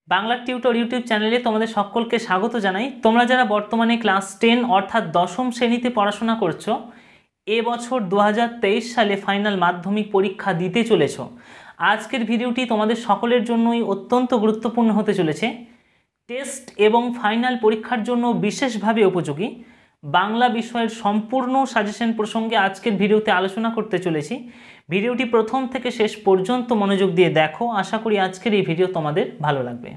Bangla tutor YouTube চ্যানেলে তোমাদের সকলকে স্বাগত জানাই। তোমরা যারা বর্তমানে ক্লাস 10 অর্থাৎ দশম শ্রেণীতে পড়াশোনা করছো, এবছর 2023 সালে ফাইনাল মাধ্যমিক পরীক্ষা দিতে চলেছ, আজকের ভিডিওটি তোমাদের সকলের জন্যই অত্যন্ত গুরুত্বপূর্ণ হতে চলেছে। টেস্ট এবং ফাইনাল পরীক্ষার জন্য বিশেষভাবে উপযোগী বাংলা বিষয়ের সম্পূর্ণ সাজেশন প্রসঙ্গে আজকের ভিডিওতে আলোচনা করতে চলেছি। ভিডিওটি প্রথম থেকে শেষ পর্যন্ত মনোযোগ দিয়ে দেখো। আশা করি আজকের এই ভিডিও তোমাদের ভালো লাগবে।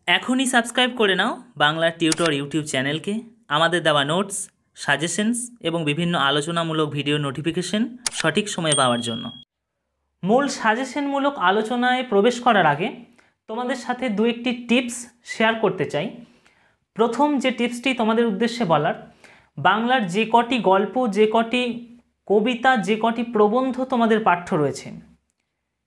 এখনই সাবস্ক্রাইব করে নাও বাংলা টিউটর ইউটিউব চ্যানেলকে। আমাদের দেওয়া নোটস, সাজেশনস এবং বিভিন্ন আলোচনামূলক ভিডিও নোটিফিকেশন সঠিক সময়ে পাওয়ার জন্য। মূল সাজেশনমূলক আলোচনায় প্রবেশ করার আগে তোমাদের সাথে দু একটি টিপস শেয়ার করতে চাই। প্রথম যে টিপসটি তোমাদের উদ্দেশ্যে বলার, বাংলার যে কটি গল্প, যে কটি কবিতা, যে কটি প্রবন্ধ তোমাদের পাঠ্য রয়েছে,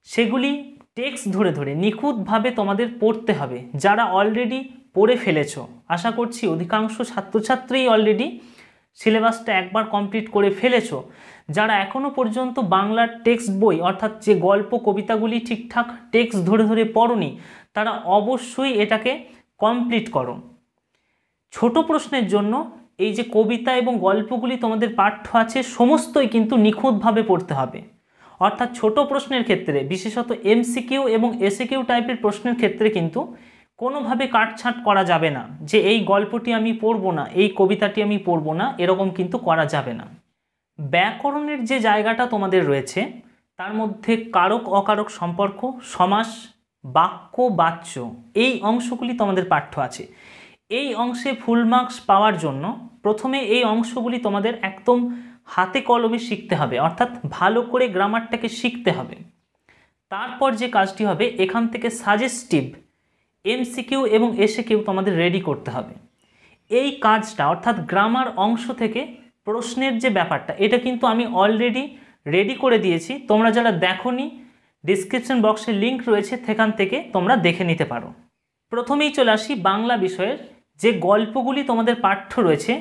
সেগুলি টেক্সট ধরে ধরে নিখুঁতভাবে তোমাদের পড়তে হবে। যারা অলরেডি পড়ে ফেলেছো, আশা করছি অধিকাংশ ছাত্রছাত্রী অলরেডি সিলেবাসটা একবার কমপ্লিট করে ফেলেছো। যারা এখনও পর্যন্ত বাংলার টেক্সট বই অর্থাৎ যে গল্প কবিতাগুলি ঠিকঠাক টেক্সট ধরে ধরে পড়োনি, তারা অবশ্যই এটাকে কমপ্লিট করো। ছোট প্রশ্নের জন্য এই যে কবিতা এবং গল্পগুলি তোমাদের পাঠ্য আছে, সমস্তই কিন্তু নিখুঁতভাবে পড়তে হবে। অর্থাৎ ছোট প্রশ্নের ক্ষেত্রে, বিশেষত এমসিকিউ এবং এসএকিউ টাইপের প্রশ্নের ক্ষেত্রে কিন্তু কোনোভাবে কাটছাঁট করা যাবে না যে এই গল্পটি আমি পড়ব না, এই কবিতাটি আমি পড়ব না, এরকম কিন্তু করা যাবে না। ব্যাকরণের যে জায়গাটা তোমাদের রয়েছে, তার মধ্যে কারক অকারক সম্পর্ক, সমাস, বাক্য, বাচ্য, এই অংশগুলি তোমাদের পাঠ্য আছে। এই অংশে ফুল মার্কস পাওয়ার জন্য প্রথমে এই অংশগুলি তোমাদের একদম হাতে কলমে শিখতে হবে, অর্থাৎ ভালো করে গ্রামারটাকে শিখতে হবে। তারপর যে কাজটি হবে, এখান থেকে সাজেস্টিভ এমসিকিউ এবং এসএকিউ তোমাদের রেডি করতে হবে। এই কাজটা অর্থাৎ গ্রামার অংশ থেকে প্রশ্নের যে ব্যাপারটা, এটা কিন্তু আমি অলরেডি রেডি করে দিয়েছি। তোমরা যারা দেখোনি, ডিসক্রিপশন বক্সে লিঙ্ক রয়েছে, সেখান থেকে তোমরা দেখে নিতে পারো। প্রথমেই চলে আসি বাংলা বিষয়ের যে গল্পগুলি তোমাদের পাঠ্য রয়েছে,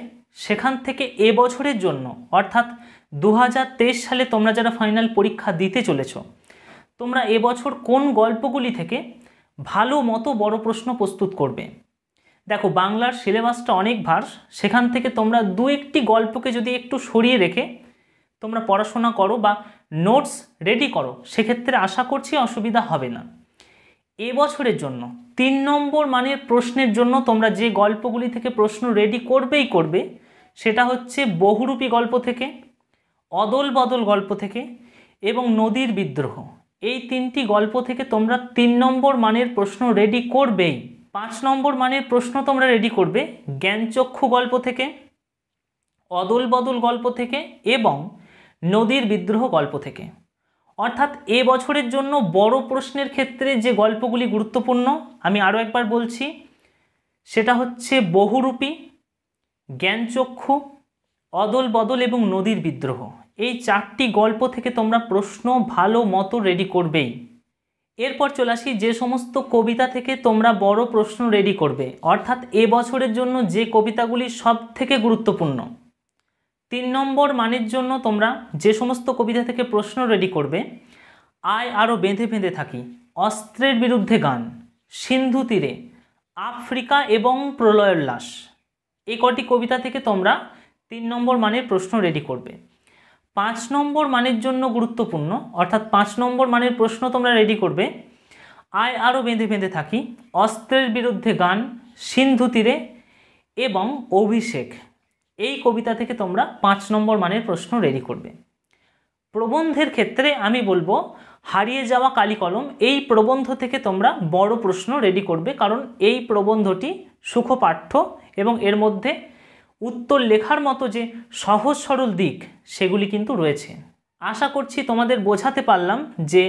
সেখান থেকে এবছরের জন্য অর্থাৎ 2023 সালে তোমরা যারা ফাইনাল পরীক্ষা দিতে চলেছ, তোমরা এবছর কোন গল্পগুলি থেকে ভালো মতো বড় প্রশ্ন প্রস্তুত করবে। দেখো, বাংলার সিলেবাসটা অনেক ভার, সেখান থেকে তোমরা দু একটি গল্পকে যদি একটু সরিয়ে রেখে তোমরা পড়াশোনা করো বা নোটস রেডি করো, সেক্ষেত্রে আশা করছি অসুবিধা হবে না। এবছরের জন্য 3 নম্বর মানের প্রশ্নের জন্য তোমরা যে গল্পগুলি থেকে প্রশ্ন রেডি করবেই করবে, সেটা হচ্ছে বহুরূপী গল্প থেকে, অদল বদল গল্প থেকে এবং নদীর বিদ্রোহ। এই 3টি গল্প থেকে তোমরা 3 নম্বর মানের প্রশ্ন রেডি করবেই। 5 নম্বর মানের প্রশ্ন তোমরা রেডি করবে জ্ঞানচক্ষু গল্প থেকে, অদল বদল গল্প থেকে এবং নদীর বিদ্রোহ গল্প থেকে। অর্থাৎ এ বছরের জন্য বড় প্রশ্নের ক্ষেত্রে যে গল্পগুলি গুরুত্বপূর্ণ, আমি আরও একবার বলছি, সেটা হচ্ছে বহুরূপী, জ্ঞানচক্ষু, অদল বদল এবং নদীর বিদ্রোহ। এই 4টি গল্প থেকে তোমরা প্রশ্ন ভালো মতো রেডি করবেই। এরপর চলে আসি যে সমস্ত কবিতা থেকে তোমরা বড় প্রশ্ন রেডি করবে, অর্থাৎ এ বছরের জন্য যে কবিতাগুলি সব থেকে গুরুত্বপূর্ণ। 3 নম্বর মানের জন্য তোমরা যে সমস্ত কবিতা থেকে প্রশ্ন রেডি করবে, আয় আরও বেঁধে বেঁধে থাকি, অস্ত্রের বিরুদ্ধে গান, সিন্ধু তীরে, আফ্রিকা এবং প্রলয়োল্লাস, এই কটি কবিতা থেকে তোমরা 3 নম্বর মানের প্রশ্ন রেডি করবে। 5 নম্বর মানের জন্য গুরুত্বপূর্ণ, অর্থাৎ 5 নম্বর মানের প্রশ্ন তোমরা রেডি করবে আয় আরও বেঁধে বেঁধে থাকি, অস্ত্রের বিরুদ্ধে গান, সিন্ধু তীরে এবং অভিষেক, এই কবিতা থেকে তোমরা 5 নম্বর মানের প্রশ্ন রেডি করবে। প্রবন্ধের ক্ষেত্রে আমি বলবো হারিয়ে যাওয়া কালি কলম, এই প্রবন্ধ থেকে তোমরা বড় প্রশ্ন রেডি করবে, কারণ এই প্রবন্ধটি সুখপাঠ্য এবং এর মধ্যে উত্তর লেখার মতো যে সহজ সরল দিক, সেগুলি কিন্তু রয়েছে। আশা করছি তোমাদের বোঝাতে পারলাম যে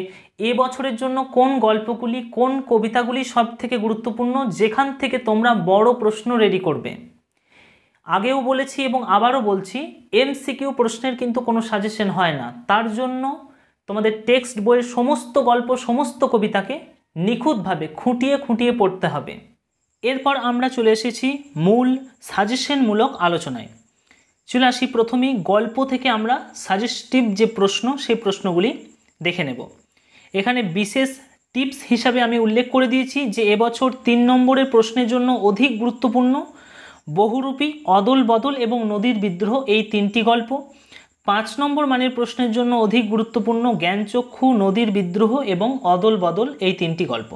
এ বছরের জন্য কোন গল্পগুলি, কোন কবিতাগুলি সব থেকে গুরুত্বপূর্ণ, যেখান থেকে তোমরা বড় প্রশ্ন রেডি করবে। আগেও বলেছি এবং আবারও বলছি, এমসিকিউ প্রশ্নের কিন্তু কোনো সাজেশন হয় না। তার জন্য তোমাদের টেক্সট বইয়ের সমস্ত গল্প, সমস্ত কবিতাকে নিখুঁতভাবে খুঁটিয়ে খুঁটিয়ে পড়তে হবে। এরপর আমরা চলে এসেছি মূল সাজেশনমূলক আলোচনায়। চলে আসি প্রথমেই গল্প থেকে আমরা সাজেস্টিভ যে প্রশ্ন, সেই প্রশ্নগুলি দেখে নেব। এখানে বিশেষ টিপস হিসাবে আমি উল্লেখ করে দিয়েছি যে এবছর 3 নম্বরের প্রশ্নের জন্য অধিক গুরুত্বপূর্ণ বহুরূপী, অদল বদল এবং নদীর বিদ্রোহ এই 3টি গল্প। 5 নম্বর মানের প্রশ্নের জন্য অধিক গুরুত্বপূর্ণ জ্ঞানচক্ষু, নদীর বিদ্রোহ এবং অদল বদল এই 3টি গল্প।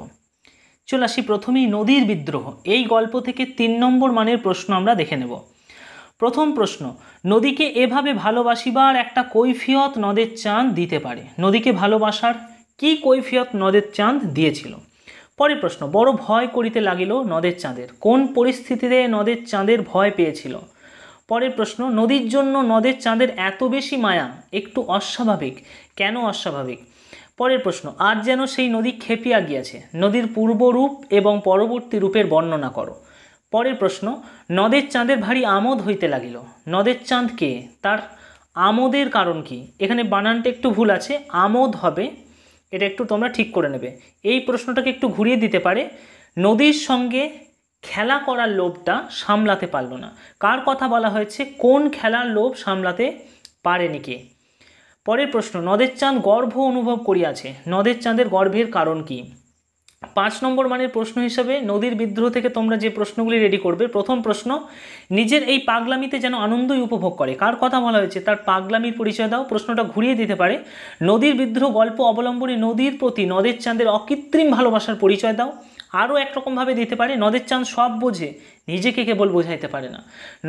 চলে আসি প্রথমেই নদীর বিদ্রোহ। এই গল্প থেকে 3 নম্বর মানের প্রশ্ন আমরা দেখে নেব। প্রথম প্রশ্ন, নদীকে এভাবে ভালোবাসিবার একটা কৈফিয়ত নদের চাঁদ দিতে পারে। নদীকে ভালোবাসার কি কৈফিয়ত নদের চাঁদ দিয়েছিল? পরের প্রশ্ন, বড় ভয় করিতে লাগিল নদের চাঁদের। কোন পরিস্থিতিতে নদের চাঁদের ভয় পেয়েছিল? পরের প্রশ্ন, নদীর জন্য নদের চাঁদের এত বেশি মায়া একটু অস্বাভাবিক, কেন অস্বাভাবিক? পরের প্রশ্ন, আজ যেন সেই নদী খেপিয়া গিয়াছে। নদীর পূর্বরূপ এবং পরবর্তী রূপের বর্ণনা করো। পরের প্রশ্ন, নদের চাঁদের ভারী আমোদ হইতে লাগিল। নদের চাঁদ কে? তার আমোদের কারণ কি? এখানে বানানটা একটু ভুল আছে, আমোদ হবে, এটা একটু তোমরা ঠিক করে নেবে। এই প্রশ্নটাকে একটু ঘুরিয়ে দিতে পারে, নদীর সঙ্গে খেলা করার লোভটা সামলাতে পারল না। কার কথা বলা হয়েছে? কোন খেলার লোভ সামলাতে পারেনি কে? পরের প্রশ্ন, নদের চাঁদ গর্ভ অনুভব করিয়াছে। নদের চাঁদের গর্ভের কারণ কি? 5 নম্বর মানের প্রশ্ন হিসাবে নদীর বিদ্রোহ থেকে তোমরা যে প্রশ্নগুলি রেডি করবে, প্রথম প্রশ্ন, নিজের এই পাগলামিতে যেন আনন্দই উপভোগ করে। কার কথা বলা হয়েছে? তার পাগলামির পরিচয় দাও। প্রশ্নটা ঘুরিয়ে দিতে পারে, নদীর বিদ্রোহ গল্প অবলম্বনে নদীর প্রতি নদের চাঁদের অকৃত্রিম ভালোবাসার পরিচয় দাও। আরও একরকমভাবে দিতে পারে, নদের চাঁদ সব বোঝে, নিজেকে কেবল বোঝাইতে পারে না।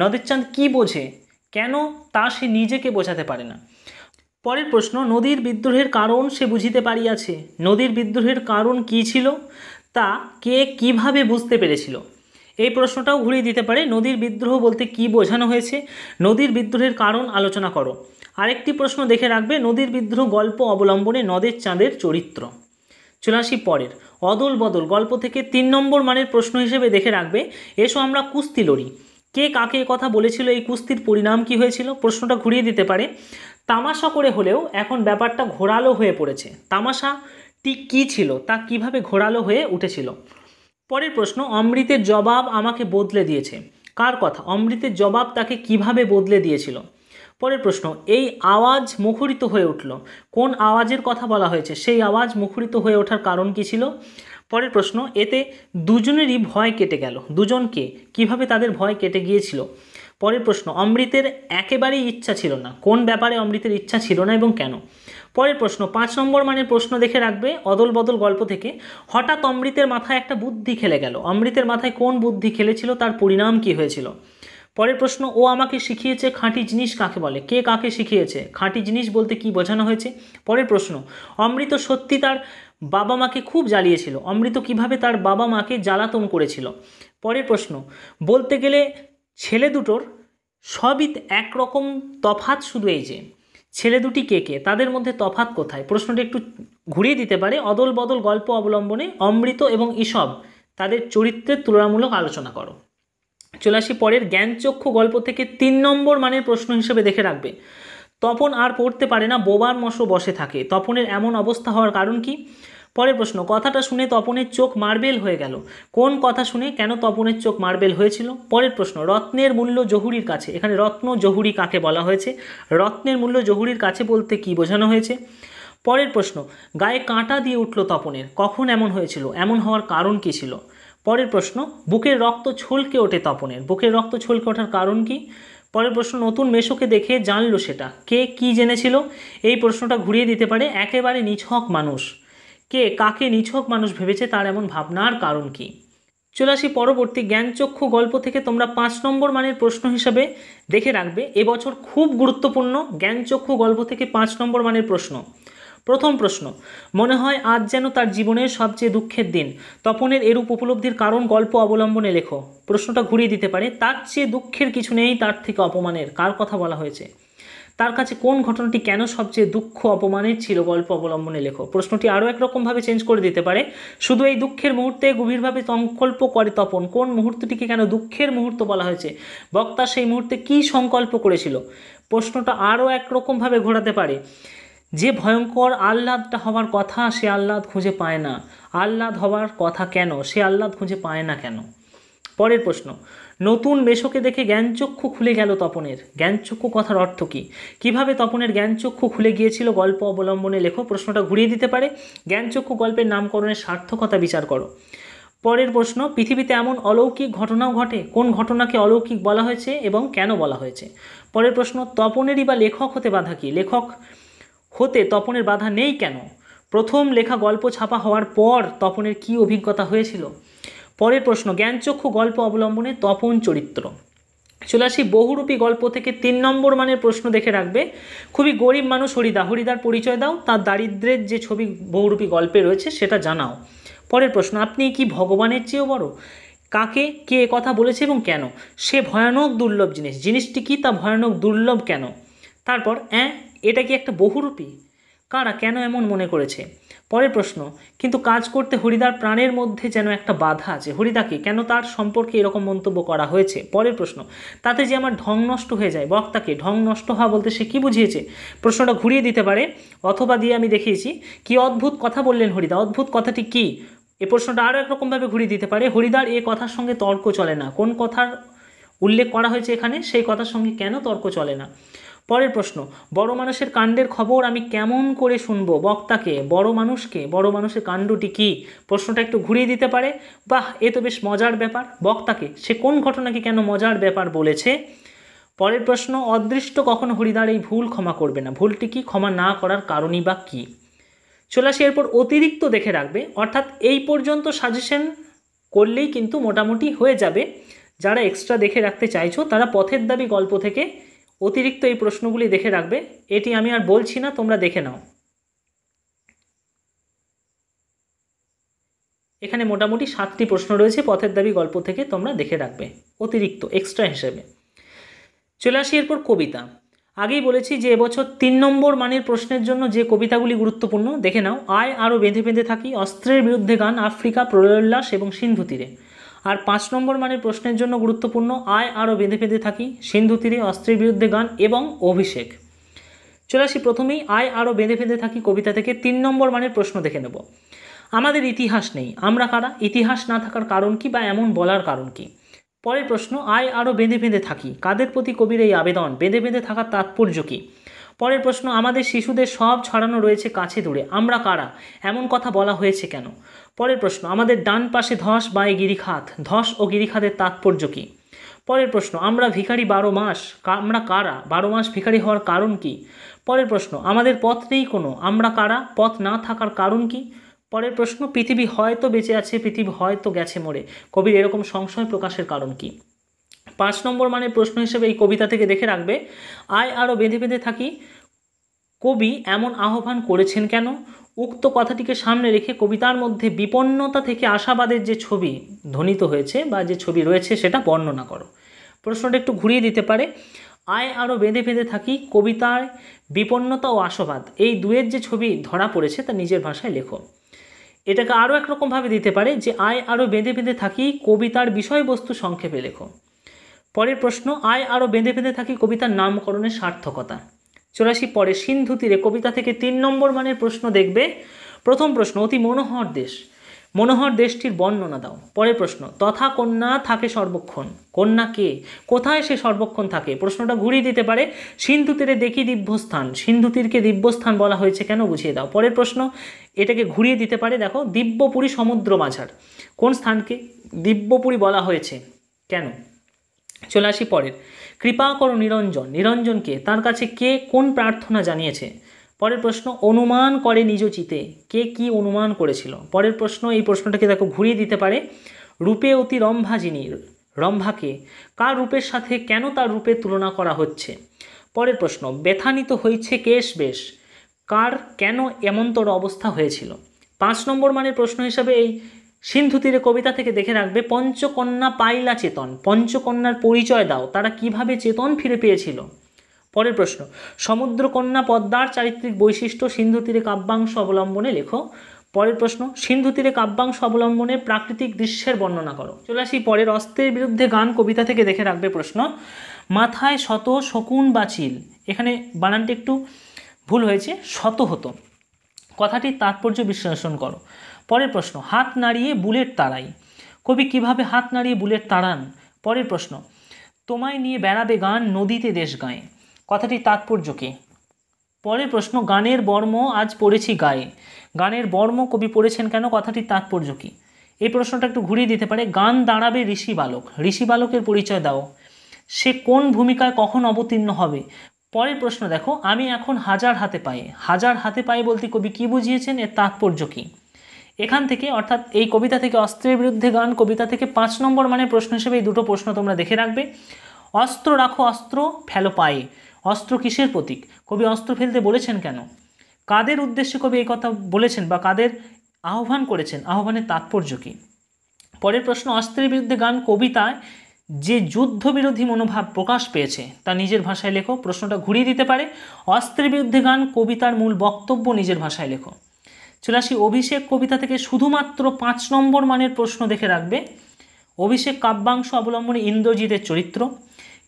নদের চাঁদ কি বোঝে, কেন তা সে নিজেকে বোঝাতে পারে না। পরের প্রশ্ন, নদীর বিদ্রোহের কারণ সে বুঝিতে পারিয়াছে। নদীর বিদ্রোহের কারণ কি ছিল তা কে কিভাবে বুঝতে পেরেছিল? এই প্রশ্নটাও ঘুরিয়ে দিতে পারে, নদীর বিদ্রোহ বলতে কি বোঝানো হয়েছে, নদীর বিদ্রোহের কারণ আলোচনা করো। আরেকটি প্রশ্ন দেখে রাখবে, নদীর বিদ্রোহ গল্প অবলম্বনে নদের চাঁদের চরিত্র। চলে আসি পরের, অদল বদল গল্প থেকে 3 নম্বর মানের প্রশ্ন হিসেবে দেখে রাখবে, এসো আমরা কুস্তি লড়ি। কে কাকে কথা বলেছিল, এই কুস্তির পরিণাম কি হয়েছিল? প্রশ্নটা ঘুরিয়ে দিতে পারে, তামাশা করে হলেও এখন ব্যাপারটা ঘোরালো হয়ে পড়েছে। তামাশাটি কী ছিল, তা কিভাবে ঘোরালো হয়ে উঠেছিল? পরের প্রশ্ন, অমৃতের জবাব আমাকে বদলে দিয়েছে। কার কথা? অমৃতের জবাব তাকে কিভাবে বদলে দিয়েছিল? পরের প্রশ্ন, এই আওয়াজ মুখরিত হয়ে উঠল। কোন আওয়াজের কথা বলা হয়েছে? সেই আওয়াজ মুখরিত হয়ে ওঠার কারণ কি ছিল? পরের প্রশ্ন, এতে দুজনেরই ভয় কেটে গেল। দুজনকে কিভাবে তাদের ভয় কেটে গিয়েছিল? পরের প্রশ্ন, অমৃতের একেবারেই ইচ্ছা ছিল না। কোন ব্যাপারে অমৃতের ইচ্ছা ছিল না এবং কেন? পরের প্রশ্ন, 5 নম্বর মানের প্রশ্ন দেখে রাখবে, অদল বদল গল্প থেকে, হঠাৎ অমৃতের মাথায় একটা বুদ্ধি খেলে গেল। অমৃতের মাথায় কোন বুদ্ধি খেলেছিল, তার পরিণাম কি হয়েছিল? পরের প্রশ্ন, ও আমাকে শিখিয়েছে খাঁটি জিনিস কাকে বলে। কে কাকে শিখিয়েছে? খাঁটি জিনিস বলতে কি বোঝানো হয়েছে? পরের প্রশ্ন, অমৃত সত্যি তার বাবা মাকে খুব জ্বালিয়েছিল। অমৃত কিভাবে তার বাবা মাকে জ্বালাতন করেছিল? পরের প্রশ্ন, বলতে গেলে ছেলে দুটোর সবই একরকম, তফাৎ শুধু এই যে ছেলে দুটি কে কে, তাদের মধ্যে তফাৎ কোথায়? প্রশ্নটি একটু ঘুরিয়ে দিতে পারে, অদল বদল গল্প অবলম্বনে অমৃত এবং ঈশব তাদের চরিত্রের তুলনামূলক আলোচনা করো। চলে আসি পরের, জ্ঞানচক্ষু গল্প থেকে 3 নম্বর মানের প্রশ্ন হিসেবে দেখে রাখবে, তপন আর পড়তে পারে না, বোবার মশো বসে থাকে। তপনের এমন অবস্থা হওয়ার কারণ কি? পরের প্রশ্ন, কথাটা শুনে তপনের চোখ মার্বেল হয়ে গেল। কোন কথা শুনে কেন তপনের চোখ মার্বেল হয়েছিল? পরের প্রশ্ন, রত্নের মূল্য জহুরির কাছে। এখানে রত্ন জহুরি কাকে বলা হয়েছে? রত্নের মূল্য জহুরির কাছে বলতে কি বোঝানো হয়েছে? পরের প্রশ্ন, গায়ে কাঁটা দিয়ে উঠল তপনের, কখন এমন হয়েছিল? এমন হওয়ার কারণ কি ছিল? পরের প্রশ্ন, বুকের রক্ত ছলকে ওঠে তপনের, বুকের রক্ত ছলকে ওঠার কারণ কি? পরের প্রশ্ন, নতুন মেশোকে দেখে জানলো সেটা। কে কি জেনেছিল? এই প্রশ্নটা ঘুরিয়ে দিতে পারে, একেবারে নিছক মানুষ। কে কাকে নিছক মানুষ ভেবেছে, তার এমন ভাবনার কারণ কি? চলে আসি পরবর্তী, জ্ঞানচক্ষু গল্প থেকে তোমরা 5 নম্বর মানের প্রশ্ন হিসাবে দেখে রাখবে, এবছর খুব গুরুত্বপূর্ণ জ্ঞানচক্ষু গল্প থেকে 5 নম্বর মানের প্রশ্ন। প্রথম প্রশ্ন, মনে হয় আজ যেন তার জীবনের সবচেয়ে দুঃখের দিন। তপনের এরূপ উপলব্ধির কারণ গল্প অবলম্বনে লেখো। প্রশ্নটা ঘুরিয়ে দিতে পারে, তার চেয়ে দুঃখের কিছু নেই, তার থেকে অপমানের। কার কথা বলা হয়েছে? তার কাছে কোন ঘটনাটি কেন সবচেয়ে দুঃখ অপমানের ছিল, গল্প অবলম্বনে লেখো। প্রশ্নটি আরও একরকমভাবে চেঞ্জ করে দিতে পারে, শুধু এই দুঃখের মুহূর্তে গভীরভাবে সংকল্প করে তপন, কোন মুহূর্তটিকে কেন দুঃখের মুহূর্ত বলা হয়েছে, বক্তা সেই মুহূর্তে কি সংকল্প করেছিল। প্রশ্নটা আরও একরকমভাবে ঘোরাতে পারে, যে ভয়ঙ্কর আহ্লাদটা হওয়ার কথা সে আহ্লাদ খুঁজে পায় না, আহ্লাদ হওয়ার কথা কেন, সে আহ্লাদ খুঁজে পায় না কেন। পরের প্রশ্ন, নতুন মেশোকে দেখে জ্ঞানচক্ষু খুলে গেল তপনের। জ্ঞানচক্ষু কথার অর্থ কী? কীভাবে তপনের জ্ঞানচক্ষু খুলে গিয়েছিল গল্প অবলম্বনে লেখো। প্রশ্নটা ঘুরিয়ে দিতে পারে। জ্ঞানচক্ষু গল্পের নামকরণের সার্থকতা বিচার করো। পরের প্রশ্ন, পৃথিবীতে এমন অলৌকিক ঘটনাও ঘটে, কোন ঘটনাকে অলৌকিক বলা হয়েছে এবং কেন বলা হয়েছে। পরের প্রশ্ন, তপনেরই বা লেখক হতে বাধা কী? লেখক হতে তপনের বাধা নেই কেন? প্রথম লেখা গল্প ছাপা হওয়ার পর তপনের কী অভিজ্ঞতা হয়েছিল। পরের প্রশ্ন, জ্ঞানচক্ষু গল্প অবলম্বনে তপন চরিত্র। চলে আসি বহুরূপী গল্প থেকে 3 নম্বর মানের প্রশ্ন দেখে রাখবে। খুবই গরিব মানুষ হরিদা, হরিদার পরিচয় দাও, তার দারিদ্র্যের যে ছবি বহুরূপী গল্পে রয়েছে সেটা জানাও। পরের প্রশ্ন, আপনি কি ভগবানের চেয়েও বড়? কাকে কে কথা বলেছে এবং কেন? সে ভয়ানক দুর্লভ জিনিস, জিনিসটি কি তা ভয়ানক দুর্লভ কেন? তারপর এটা কি একটা বহুরূপী? কারা কেন এমন মনে করেছে? পরের প্রশ্ন, কিন্তু কাজ করতে হরিদার প্রাণের মধ্যে যেন একটা বাধা আছে, হরিদাকে কেন তার সম্পর্কে এরকম মন্তব্য করা হয়েছে। পরের প্রশ্ন, তাতে যে আমার ঢং নষ্ট হয়ে যায়, বক্তাকে ঢং নষ্ট হওয়া বলতে সে কী বুঝিয়েছে। প্রশ্নটা ঘুরিয়ে দিতে পারে, অথবা দিয়ে আমি দেখিয়েছি কি অদ্ভুত কথা বললেন হরিদা, অদ্ভুত কথাটি কি। এই প্রশ্নটা আরও একরকমভাবে ঘুরিয়ে দিতে পারে, হরিদার এ কথার সঙ্গে তর্ক চলে না, কোন কথার উল্লেখ করা হয়েছে এখানে সেই কথার সঙ্গে কেন তর্ক চলে না। পরের প্রশ্ন, বড় মানুষের কাণ্ডের খবর আমি কেমন করে শুনবো, বক্তাকে বড় মানুষের কাণ্ডটি কি। প্রশ্নটা একটু ঘুরিয়ে দিতে পারে, বাহ এ তো বেশ মজার ব্যাপার, বক্তাকে সে কোন ঘটনাকে কেন মজার ব্যাপার বলেছে। পরের প্রশ্ন, অদৃষ্ট কখনো হরিদার এই ভুল ক্ষমা করবে না, ভুলটি কি, ক্ষমা না করার কারণই বা কী। চলে আসি এরপর অতিরিক্ত দেখে রাখবে, অর্থাৎ এই পর্যন্ত সাজেশন করলেই কিন্তু মোটামুটি হয়ে যাবে। যারা এক্সট্রা দেখে রাখতে চাইছো তারা পথের দাবি গল্প থেকে অতিরিক্ত এই প্রশ্নগুলি দেখে রাখবে। এটি আমি আর বলছি না, তোমরা দেখে নাও। এখানে মোটামুটি 7টি প্রশ্ন রয়েছে পথের দাবি গল্প থেকে, তোমরা দেখে রাখবে অতিরিক্ত এক্সট্রা হিসেবে। চলে আসি এরপর কবিতা। আগেই বলেছি যে এবছর 3 নম্বর মানের প্রশ্নের জন্য যে কবিতাগুলি গুরুত্বপূর্ণ দেখে নাও। আয় আরও বেঁধে বেঁধে থাকি, অস্ত্রের বিরুদ্ধে গান, আফ্রিকা, প্রলয়োল্লাস এবং সিন্ধু তীরে। আর 5 নম্বর মানের প্রশ্নের জন্য গুরুত্বপূর্ণ আয় আরও বেঁধে বেঁধে থাকি, সিন্ধু তীরে, অস্ত্রের বিরুদ্ধে গান এবং অভিষেক। চলে আসি প্রথমেই আয় আরও বেঁধে বেঁধে থাকি কবিতা থেকে 3 নম্বর মানের প্রশ্ন দেখে নেব। আমাদের ইতিহাস নেই, আমরা কারা, ইতিহাস না থাকার কারণ কি বা এমন বলার কারণ কি। পরের প্রশ্ন, আয় আরও বেঁধে বেঁধে থাকি, কাদের প্রতি কবির এই আবেদন, বেঁধে বেঁধে থাকার তাৎপর্য কী। পরের প্রশ্ন, আমাদের শিশুদের সব ছড়ানো রয়েছে কাছে দূরে, আমরা কারা, এমন কথা বলা হয়েছে কেন। পরের প্রশ্ন, আমাদের ডান পাশে ধস, বাঁয়ে গিরিখাত, ধস ও গিরিখাতের তাৎপর্য কী। পরের প্রশ্ন, আমরা ভিখারি 12 মাস, আমরা কারা, 12 মাস ভিখারি হওয়ার কারণ কী। পরের প্রশ্ন, আমাদের পথ নেই কোনো, আমরা কারা, পথ না থাকার কারণ কী। পরের প্রশ্ন, পৃথিবী হয়তো বেঁচে আছে, পৃথিবী হয়তো গেছে মরে, কবির এরকম সংশয় প্রকাশের কারণ কী। 5 নম্বর মানের প্রশ্ন হিসেবে এই কবিতা থেকে দেখে রাখবে, আয় আরও বেঁধে বেঁধে থাকি, কবি এমন আহ্বান করেছেন কেন। উক্ত কথাটিকে সামনে রেখে কবিতার মধ্যে বিপন্নতা থেকে আশাবাদের যে ছবি ধ্বনিত হয়েছে বা যে ছবি রয়েছে সেটা বর্ণনা করো। প্রশ্নটা একটু ঘুরিয়ে দিতে পারে, আয় আরও বেঁধে বেঁধে থাকি, কবিতায় বিপন্নতা ও আশাবাদ এই দুয়ের যে ছবি ধরা পড়েছে তা নিজের ভাষায় লেখো। এটাকে আরও একরকমভাবে দিতে পারে যে আয় আরও বেঁধে বেঁধে থাকি, কবিতার বিষয়বস্তু সংক্ষেপে লেখো। পরের প্রশ্ন, আয় আরও বেঁধে বেঁধে থাকি, কবিতার নামকরণের সার্থকতা। চলে আসি পরে সিন্ধু তীরে কবিতা থেকে 3 নম্বর মানের প্রশ্ন দেখবে। প্রথম প্রশ্ন, অতি মনোহর দেশ, মনোহর দেশটির বর্ণনা দাও। পরের প্রশ্ন, তথা কন্যা থাকে সর্বক্ষণ, কন্যা কে, কোথায় সে সর্বক্ষণ থাকে। প্রশ্নটা ঘুরিয়ে দিতে পারে, সিন্ধু তীরে দেখি দিব্যস্থান, সিন্ধু তীরকে দিব্যস্থান বলা হয়েছে কেন বুঝিয়ে দাও। পরের প্রশ্ন, এটাকে ঘুরিয়ে দিতে পারে, দেখো দিব্যপুরী সমুদ্র মাঝার, কোন স্থানকে দিব্যপুরী বলা হয়েছে কেন। চলে আসি পরের, কৃপা করো নিরঞ্জন, নিরঞ্জনকে, তার কাছে কে কোন প্রার্থনা জানিয়েছে। পরের প্রশ্ন, অনুমান করে নিজ চিতে, কে কি অনুমান করেছিল। পরের প্রশ্ন, এই প্রশ্নটাকে দেখো ঘুরিয়ে দিতে পারে, রূপে অতি রম্ভা যিনি, রম্ভাকে, কার রূপের সাথে কেন তার রূপের তুলনা করা হচ্ছে। পরের প্রশ্ন, ব্যথানিত হয়েছে কেশ বেশ, কার কেন এমনতর অবস্থা হয়েছিল। 5 নম্বর মানের প্রশ্ন হিসাবে এই সিন্ধু তীরে কবিতা থেকে দেখে রাখবে, পঞ্চকন্যা পাইলা চেতন, পঞ্চকন্যার পরিচয় দাও, তারা কিভাবে চেতন ফিরে পেয়েছিল। পরের প্রশ্ন, সমুদ্রকন্যা পদ্মার চারিত্রিক বৈশিষ্ট্য সিন্ধু তীরে কাব্যাংশ অবলম্বনে লেখো। পরের প্রশ্ন, সিন্ধু তীরে কাব্যাংশ অবলম্বনে প্রাকৃতিক দৃশ্যের বর্ণনা করো। চলে আসি পরের, অস্ত্রের বিরুদ্ধে গান কবিতা থেকে দেখে রাখবে প্রশ্ন, মাথায় শত শকুন বাচিল, এখানে বানানটি একটু ভুল হয়েছে, শত হতো, কথাটির তাৎপর্য বিশ্লেষণ করো। পরের প্রশ্ন, হাত নাড়িয়ে বুলেট তাড়াই, কবি কিভাবে হাত নাড়িয়ে বুলেট তাড়ান? পরের প্রশ্ন, তোমায় নিয়ে বেড়াবে গান নদীতে দেশ গায়ে, কথাটির তাৎপর্য কী? পরের প্রশ্ন, গানের বর্ম আজ পড়েছি গায়ে, গানের বর্ম কবি পড়েছেন কেন, কথাটির তাৎপর্য কী? এই প্রশ্নটা একটু ঘুরিয়ে দিতে পারে, গান দাঁড়াবে ঋষি বালক, ঋষি বালকের পরিচয় দাও, সে কোন ভূমিকায় কখন অবতীর্ণ হবে? পরের প্রশ্ন দেখো, আমি এখন হাজার হাতে পায়ে, হাজার হাতে পায়ে বলতে কবি কী বুঝিয়েছেন, এর তাৎপর্য কী? এখান থেকে অর্থাৎ এই কবিতা থেকে অস্ত্রের বিরুদ্ধে গান কবিতা থেকে 5 নম্বর মানের প্রশ্ন হিসেবে এই দুটো প্রশ্ন তোমরা দেখে রাখবে। অস্ত্র রাখো অস্ত্র ফেলো পায়ে, অস্ত্র কিসের প্রতীক, কবি অস্ত্র ফেলতে বলেছেন কেন, কাদের উদ্দেশ্যে কবি এই কথা বলেছেন বা কাদের আহ্বান করেছেন, আহ্বানের তাৎপর্য কী? পরের প্রশ্ন, অস্ত্রের বিরুদ্ধে গান কবিতায় যে যুদ্ধবিরোধী মনোভাব প্রকাশ পেয়েছে তা নিজের ভাষায় লেখো, প্রশ্নটা ঘুরিয়ে দিতে পারে, অস্ত্রের বিরুদ্ধে গান কবিতার মূল বক্তব্য নিজের ভাষায় লেখো। চলে আসি অভিষেক কবিতা থেকে শুধুমাত্র 5 নম্বর মানের প্রশ্ন দেখে রাখবে। অভিষেক কাব্যাংশ অবলম্বনে ইন্দ্রজিতের চরিত্র,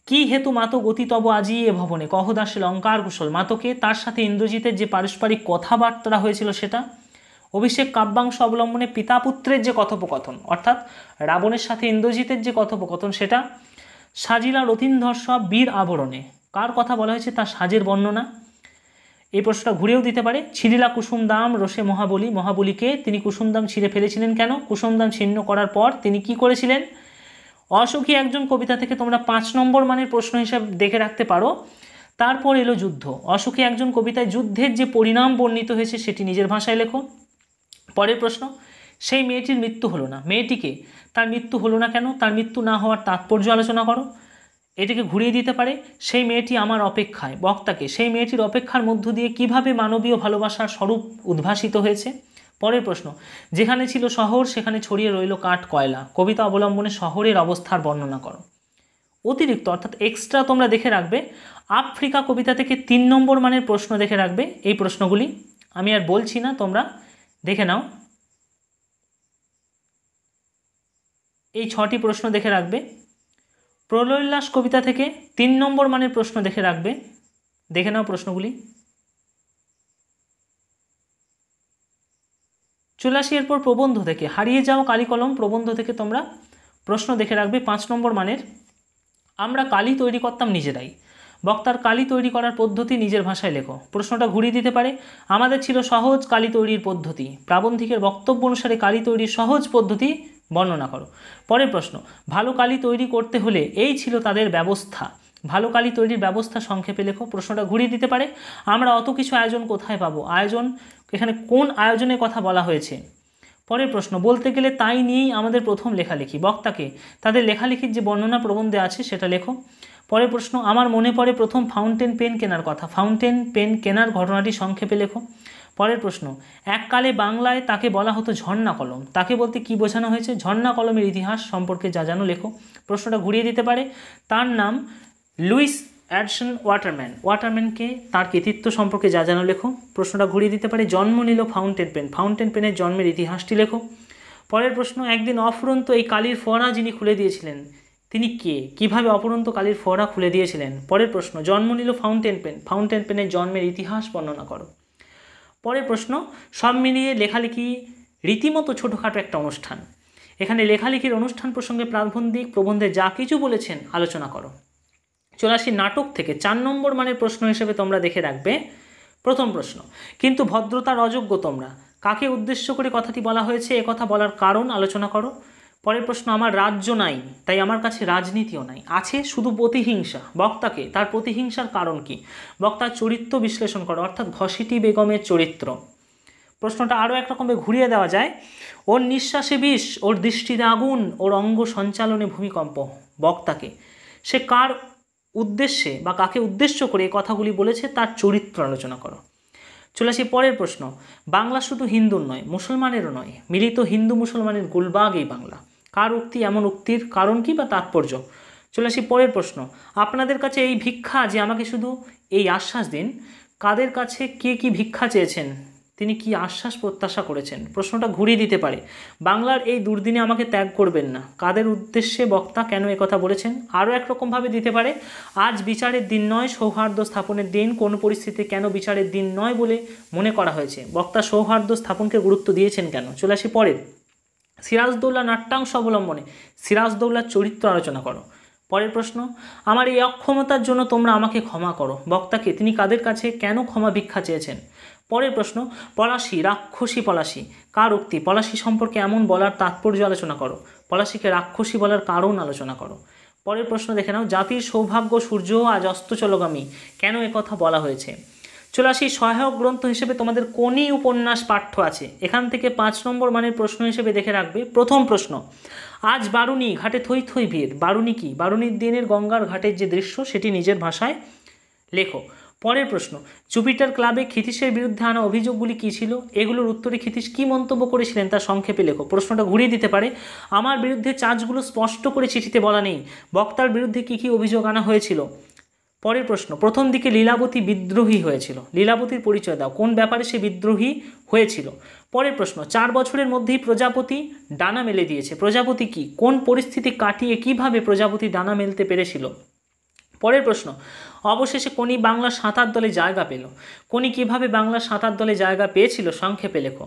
কি হেতু মাতো গতি তব আজি এ ভবনে, কহদাসে লঙ্কার কুশল, মাতকে তার সাথে ইন্দ্রজিতের যে পারস্পরিক কথাবার্তা হয়েছিল সেটা। অভিষেক কাব্যাংশ অবলম্বনে পিতা পুত্রের যে কথোপকথন অর্থাৎ রাবণের সাথে ইন্দ্রজিতের যে কথোপকথন সেটা। সাজিলা রথীন্দ্র সব বীর আবরণে, কার কথা বলা হয়েছে, তার সাজের বর্ণনা। এই প্রশ্নটা ঘুরেও দিতে পারে, ছিঁড়িলা কুসুমদাম রোষে মহাবলী, মহাবলীকে তিনি কুসুমদাম ছিঁড়ে ফেলেছিলেন কেন, কুসুমদাম ছিন্ন করার পর তিনি কি করেছিলেন। অসুখী একজন কবিতা থেকে তোমরা 5 নম্বর মানের প্রশ্ন হিসাবে দেখে রাখতে পারো। তারপর এলো যুদ্ধ, অসুখী একজন কবিতায় যুদ্ধের যে পরিণাম বর্ণিত হয়েছে সেটি নিজের ভাষায় লেখো। পরের প্রশ্ন, সেই মেয়েটির মৃত্যু হলো না, মেয়েটিকে তার মৃত্যু হলো না কেন, তার মৃত্যু না হওয়ার তাৎপর্য আলোচনা করো। এটিকে ঘুরিয়ে দিতে পারে, সেই মেয়েটি আমার অপেক্ষায়, বক্তাকে সেই মেয়েটির অপেক্ষার মধ্য দিয়ে কিভাবে মানবীয় ভালোবাসার স্বরূপ উদ্ভাসিত হয়েছে। পরের প্রশ্ন, যেখানে ছিল শহর সেখানে ছড়িয়ে রইল কাঠ কয়লা, কবিতা অবলম্বনে শহরের অবস্থার বর্ণনা করো। অতিরিক্ত অর্থাৎ এক্সট্রা তোমরা দেখে রাখবে আফ্রিকা কবিতা থেকে 3 নম্বর মানের প্রশ্ন দেখে রাখবে। এই প্রশ্নগুলি আমি আর বলছি না, তোমরা দেখে নাও। এই 6টি প্রশ্ন দেখে রাখবে। প্রলয়োল্লাস কবিতা থেকে 3 নম্বর মানের প্রশ্ন দেখে রাখবে, দেখে নাও প্রশ্নগুলি। চলে আসি এরপর প্রবন্ধ থেকে, হারিয়ে যাও কালি কলম প্রবন্ধ থেকে তোমরা প্রশ্ন দেখে রাখবে 5 নম্বর মানের। আমরা কালি তৈরি করতাম নিজেরাই, বক্তার কালি তৈরি করার পদ্ধতি নিজের ভাষায় লেখো, প্রশ্নটা ঘুরিয়ে দিতে পারে, আমাদের ছিল সহজ কালি তৈরির পদ্ধতি, প্রাবন্ধিকের বক্তব্য অনুসারে কালি তৈরির সহজ পদ্ধতি বর্ণনা করো। পরের প্রশ্ন, ভালো কালি তৈরি করতে হলে এই ছিল তাদের ব্যবস্থা, ভালো কালি তৈরির ব্যবস্থা সংক্ষেপে লেখো, প্রশ্নটা ঘুরিয়ে দিতে পারে, আমরা অত কিছু আয়োজন কোথায় পাবো, আয়োজন এখানে কোন আয়োজনের কথা বলা হয়েছে। পরের প্রশ্ন, বলতে গেলে তাই নিয়েই আমাদের প্রথম লেখালেখি, বক্তাকে তাদের লেখালেখির যে বর্ণনা প্রবন্ধে আছে সেটা লেখো। পরের প্রশ্ন, আমার মনে পড়ে প্রথম ফাউন্টেন পেন কেনার কথা, ফাউন্টেন পেন কেনার ঘটনাটি সংক্ষেপে লেখো। পরের প্রশ্ন, এককালে বাংলায় তাকে বলা হতো ঝর্ণা কলম, তাকে বলতে কি বোঝানো হয়েছে, ঝর্ণা কলমের ইতিহাস সম্পর্কে যা জানো লেখো, প্রশ্নটা ঘুরিয়ে দিতে পারে, তার নাম লুইস অ্যাডসন ওয়াটারম্যান, ওয়াটারম্যানকে তার কৃতিত্ব সম্পর্কে যা জানো লেখো, প্রশ্নটা ঘুরিয়ে দিতে পারে, জন্ম নিল ফাউন্টেন পেন, ফাউন্টেন পেনের জন্মের ইতিহাসটি লেখো। পরের প্রশ্ন, একদিন অফুরন্ত এই কালির ফোয়ারা যিনি খুলে দিয়েছিলেন তিনি কে, কিভাবে অপরন্ত কালির ফোয়ারা খুলে দিয়েছিলেন। পরের প্রশ্ন, জন্ম নিল ফাউন্টেন পেন, ফাউন্টেন পেনের জন্মের ইতিহাস বর্ণনা করো। পরের প্রশ্ন, সব মিলিয়ে লেখালেখি রীতিমতো ছোটোখাটো একটা অনুষ্ঠান, এখানে লেখালেখির অনুষ্ঠান প্রসঙ্গে প্রাবন্ধিক প্রবন্ধে যা কিছু বলেছেন আলোচনা করো। চলে আসি নাটক থেকে 4 নম্বর মানের প্রশ্ন হিসেবে তোমরা দেখে রাখবে। প্রথম প্রশ্ন, কিন্তু ভদ্রতার অযোগ্য তোমরা, কাকে উদ্দেশ্য করে কথাটি বলা হয়েছে, এ কথা বলার কারণ আলোচনা করো। পরের প্রশ্ন, আমার রাজ্য নাই তাই আমার কাছে রাজনীতিও নাই, আছে শুধু প্রতিহিংসা, বক্তাকে তার প্রতিহিংসার কারণ কি, বক্তার চরিত্র বিশ্লেষণ করো, অর্থাৎ ঘসিটি বেগমের চরিত্র। প্রশ্নটা আরও একরকমভাবে ঘুরিয়ে দেওয়া যায়, ওর নিঃশ্বাসে বিষ, ওর দৃষ্টিতে আগুন, ওর অঙ্গ সঞ্চালনে ভূমিকম্প, বক্তাকে সে কার উদ্দেশ্যে বা কাকে উদ্দেশ্য করে এই কথাগুলি বলেছে তার চরিত্র আলোচনা করো। চলে আসি পরের প্রশ্ন, বাংলা শুধু হিন্দুর নয় মুসলমানেরও নয়, মিলিত হিন্দু মুসলমানের গুলবাগ এই বাংলা, কার উক্তি, এমন উক্তির কারণ কি বা তাৎপর্য। চলে আসি পরের প্রশ্ন, আপনাদের কাছে এই ভিক্ষা যে আমাকে শুধু এই আশ্বাস দিন, কাদের কাছে কে কি ভিক্ষা চেয়েছেন, তিনি কি আশ্বাস প্রত্যাশা করেছেন। প্রশ্নটা ঘুরিয়ে দিতে পারে, বাংলার এই দুর্দিনে আমাকে ত্যাগ করবেন না, কাদের উদ্দেশ্যে বক্তা কেন একথা বলেছেন। আরও একরকমভাবে দিতে পারে, আজ বিচারের দিন নয় সৌহার্দ্য স্থাপনের দিন, কোন পরিস্থিতিতে কেন বিচারের দিন নয় বলে মনে করা হয়েছে, বক্তা সৌহার্দ্য স্থাপনকে গুরুত্ব দিয়েছেন কেন। চলে আসি পরের, সিরাজদৌল্লা নাট্যাংশ অবলম্বনে সিরাজদৌল্লার চরিত্র আলোচনা করো। পরের প্রশ্ন, আমার এই অক্ষমতার জন্য তোমরা আমাকে ক্ষমা করো। বক্তাকে তিনি কাদের কাছে কেন ক্ষমা ভিক্ষা চেয়েছেন? পরের প্রশ্ন, পলাশী, রাক্ষসী পলাশী কার উক্তি? পলাশী সম্পর্কে এমন বলার তাৎপর্য আলোচনা করো। পলাশীকে রাক্ষসী বলার কারণ আলোচনা করো। পরের প্রশ্ন দেখে নাও, জাতির সৌভাগ্য সূর্য আজ অস্তচলগামী, কেন একথা বলা হয়েছে? চলে আসি সহায়ক গ্রন্থ হিসেবে তোমাদের কোনি উপন্যাস পাঠ্য আছে। এখান থেকে 5 নম্বর মানের প্রশ্ন হিসেবে দেখে রাখবে। প্রথম প্রশ্ন, আজ বারুণী ঘাটে থই থই ভিড়। বারুণী কি? বারুণীর দিনের গঙ্গার ঘাটের যে দৃশ্য সেটি নিজের ভাষায় লেখো। পরের প্রশ্ন, জুপিটার ক্লাবে ক্ষিতীশের বিরুদ্ধে আনা অভিযোগগুলি কী ছিল? এগুলোর উত্তরে ক্ষিতীশ কী মন্তব্য করেছিলেন তা সংক্ষেপে লেখো। প্রশ্নটা ঘুরিয়ে দিতে পারে, আমার বিরুদ্ধে চার্জগুলো স্পষ্ট করে চিঠিতে বলা নেই, বক্তার বিরুদ্ধে কী কী অভিযোগ আনা হয়েছিল? পরের প্রশ্ন, প্রথম দিকে লীলাবতী বিদ্রোহী হয়েছিল, লীলাবতীর পরিচয় দাও, কোন ব্যাপারে সে বিদ্রোহী হয়েছিল? পরের প্রশ্ন, 4 বছরের মধ্যেই প্রজাপতি ডানা মেলে দিয়েছে, প্রজাপতি কি? কোন পরিস্থিতি কাটিয়ে কিভাবে প্রজাপতি ডানা মেলতে পেরেছিল? পরের প্রশ্ন, অবশেষে কোনি বাংলা সাঁতার দলে জায়গা পেল, কোনি কিভাবে বাংলা সাঁতার দলে জায়গা পেয়েছিল সংক্ষেপে লেখো।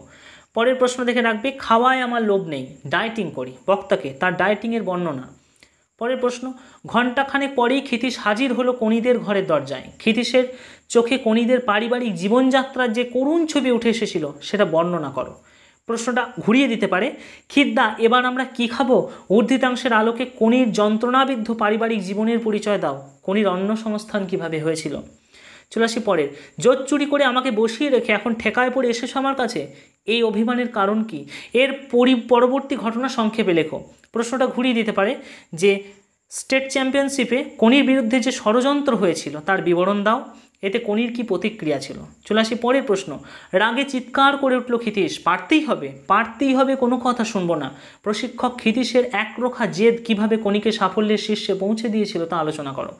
পরের প্রশ্ন দেখে রাখবে, খাওয়ায় আমার লোভ নেই, ডায়েটিং করি, বক্তাকে তার ডায়েটিংয়ের বর্ণনা। পরের প্রশ্ন, ঘণ্টাখানেক পরেই ক্ষিতীশ হাজির হলো কোনিদের ঘরের দরজায়, ক্ষিতীশের চোখে কোনিদের পারিবারিক জীবনযাত্রার যে করুণ ছবি উঠে এসেছিল সেটা বর্ণনা করো। প্রশ্নটা ঘুরিয়ে দিতে পারে, খিদ্দা এবার আমরা কি খাবো? ঊর্ধ্বিতাংশের আলোকে কোনির যন্ত্রণাবিদ্ধ পারিবারিক জীবনের পরিচয় দাও, কোনির অন্ন সংস্থান কিভাবে হয়েছিল? চলে আসি পরের, জোর চুরি করে আমাকে বসিয়ে রেখে এখন ঠেকায় পড়ে এসেছো আমার কাছে, এই অভিমানের কারণ কি? এর পরবর্তী ঘটনা সংক্ষেপে লেখো। প্রশ্নটা ঘুরিয়ে দিতে পারে যে স্টেট চ্যাম্পিয়নশিপে কোনির বিরুদ্ধে যে ষড়যন্ত্র হয়েছিল তার বিবরণ দাও, এতে কোনির কি প্রতিক্রিয়া ছিল? চলে আসি পরের প্রশ্ন, রাগে চিৎকার করে উঠল ক্ষিতীশ, পারতেই হবে, কোনো কথা শুনবো না, প্রশিক্ষক ক্ষিতীশের একরোখা জেদ কিভাবে কোনিকে সাফল্যের শীর্ষে পৌঁছে দিয়েছিল তা আলোচনা করো।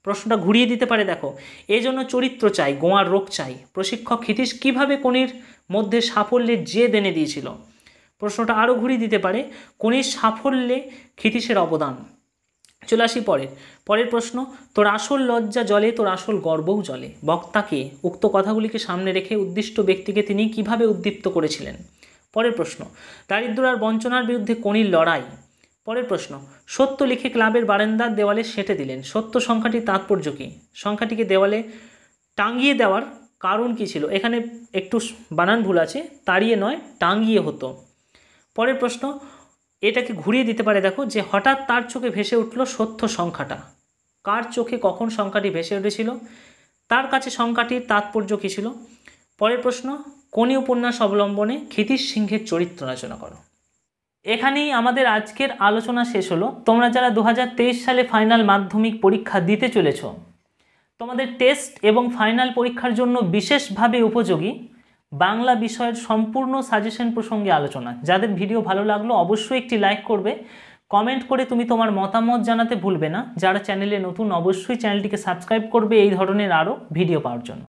প্রশ্নটা ঘুরিয়ে দিতে পারে, দেখো, এজন্য চরিত্র চাই, গোয়ার রোগ চাই, প্রশিক্ষক ক্ষিতীশ কিভাবে কোনির মধ্যে সাফল্যের জেদ এনে দিয়েছিল? প্রশ্নটা আরও ঘুরিয়ে দিতে পারে, কোনির সাফল্যে ক্ষিতীশের অবদান। চলে আসি পরের প্রশ্ন, তোর আসল লজ্জা জলে, তোর আসল গর্বও জলে, বক্তাকে উক্ত কথাগুলিকে সামনে রেখে উদ্দিষ্ট ব্যক্তিকে তিনি কিভাবে উদ্দীপ্ত করেছিলেন? পরের প্রশ্ন, দারিদ্র আর বঞ্চনার বিরুদ্ধে কোনির লড়াই। পরের প্রশ্ন, সত্য লিখে ক্লাবের বারান্দার দেওয়ালে সেঁটে দিলেন, সত্য সংখ্যাটির তাৎপর্য কী? সংখ্যাটিকে দেওয়ালে টাঙিয়ে দেওয়ার কারণ কী ছিল? এখানে একটু বানান ভুল আছে, তাড়িয়ে নয় টাঙিয়ে হতো। পরের প্রশ্ন, এটাকে ঘুরিয়ে দিতে পারে, দেখো, যে হঠাৎ তার চোখে ভেসে উঠল সত্য সংখ্যাটা, কার চোখে কখন সংখ্যাটি ভেসে উঠেছিল? তার কাছে সংখ্যাটির তাৎপর্য কী ছিল? পরের প্রশ্ন, কোনি উপন্যাস অবলম্বনে ক্ষিতীশ সিংহের চরিত্র রচনা করো। এখানেই আমাদের আজকের আলোচনা শেষ হলো। তোমরা যারা 2023 সালে ফাইনাল মাধ্যমিক পরীক্ষা দিতে চলেছ, তোমাদের টেস্ট এবং ফাইনাল পরীক্ষার জন্য বিশেষভাবে উপযোগী বাংলা বিষয়ের সম্পূর্ণ সাজেশন প্রসঙ্গে আলোচনা। যাদের ভিডিও ভালো লাগলো অবশ্যই একটি লাইক করবে, কমেন্ট করে তুমি তোমার মতামত জানাতে ভুলবে না। যারা চ্যানেলে নতুন অবশ্যই চ্যানেলটিকে সাবস্ক্রাইব করবে এই ধরনের আরও ভিডিও পাওয়ার জন্য।